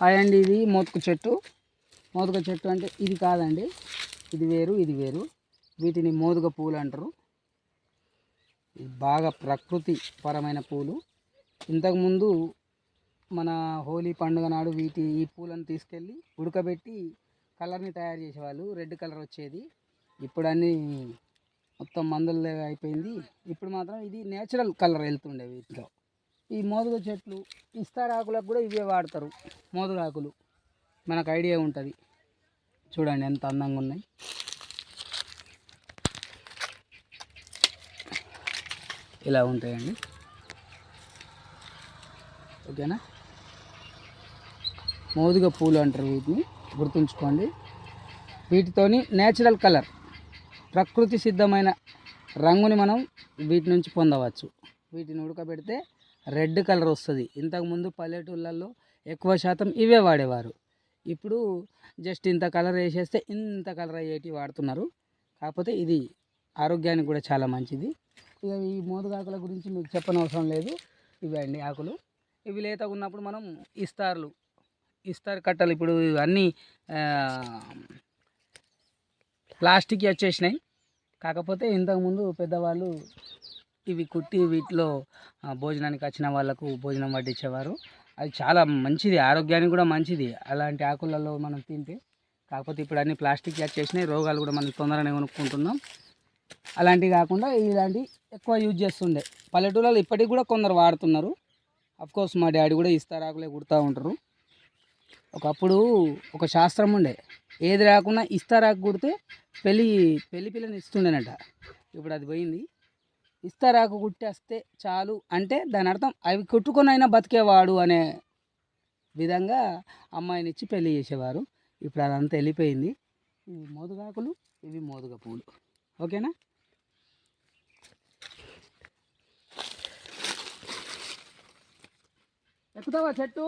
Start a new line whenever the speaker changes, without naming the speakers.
And ఇది మోతుకు చెట్టు. మోదుగ చెట్టు అంటే ఇది కాదండి, ఇది వేరు ఇది వేరు. వీటిని మోదుగ పూలు అంటారు. ఇది బాగా ప్రకృతి పరమైన పూలు. ఇంతకుముందు మన హోలీ పండుగ నాడు ఈ పూలను తీసుకెళ్ళి ఉడకబెట్టి కలర్ని తయారు చేసేవాళ్ళు, రెడ్ కలర్ వచ్చేది. ఇప్పుడు అన్నీ మొత్తం మందులు అయిపోయింది. ఇప్పుడు మాత్రం ఇది నేచురల్ కలర్ వెళ్తుండే వీటిలో. ఈ మోదుగ చెట్లు ఇస్తారాకులకు కూడా ఇవే వాడతారు. మోదుగాకులు మనకు ఐడియా ఉంటుంది. చూడండి ఎంత అందంగా ఉన్నాయి. ఇలా ఉంటాయండి. ఓకేనా. మోదుగ పూలు అంటారు వీటిని, గుర్తుంచుకోండి. వీటితోని నేచురల్ కలర్, ప్రకృతి సిద్ధమైన రంగుని మనం వీటి నుంచి పొందవచ్చు. వీటిని ఉడకబెడితే రెడ్ కలర్ వస్తుంది. ఇంతకుముందు పల్లెటూళ్ళల్లో ఎక్కువ శాతం ఇవే వాడేవారు. ఇప్పుడు జస్ట్ ఇంత కలర్ వేసేస్తే ఇంత కలర్ అయ్యేటివి వాడుతున్నారు. కాకపోతే ఇది ఆరోగ్యానికి కూడా చాలా మంచిది. ఇక ఈ మోదుగాకుల గురించి మీకు చెప్పనవసరం లేదు. ఇవి అండి ఆకులు. ఇవి లేతగా ఉన్నప్పుడు మనం ఇస్తారు కట్టలు. ఇప్పుడు అన్నీ ప్లాస్టిక్ వచ్చేసినాయి. కాకపోతే ఇంతకుముందు పెద్దవాళ్ళు ఇవి కుట్టి వీటిలో భోజనానికి వచ్చిన వాళ్ళకు భోజనం వడ్డించేవారు. అది చాలా మంచిది, ఆరోగ్యానికి కూడా మంచిది అలాంటి ఆకులలో మనం తింటే. కాకపోతే ఇప్పుడు అన్ని ప్లాస్టిక్ వచ్చేసినాయి, రోగాలు కూడా మనం తొందరగానే కొనుక్కుంటున్నాం. అలాంటివి కాకుండా ఇలాంటివి ఎక్కువ యూజ్ చేస్తుండే పల్లెటూళ్ళలో. ఇప్పటికి కూడా కొందరు వాడుతున్నారు. అఫ్కోర్స్ మా డాడీ కూడా ఇస్తారాకులే కుడుతూ ఉంటారు. ఒకప్పుడు ఒక శాస్త్రం ఉండే, ఏది రాకుండా ఇస్తారాకు కుడితే పెళ్ళి పిల్లని ఇస్తుండేనట. ఇప్పుడు అది పోయింది. ఇస్తారాకు కుట్టేస్తే చాలు అంటే దాని అర్థం అవి కుట్టుకొని అయినా బతికేవాడు అనే విధంగా అమ్మాయినిచ్చి పెళ్ళి చేసేవారు. ఇప్పుడు అదంతా వెళ్ళిపోయింది. ఇవి మోదుగాకులు, ఇవి మోదుగ పూలు. ఓకేనా. ఎక్కుతావా చెట్టు?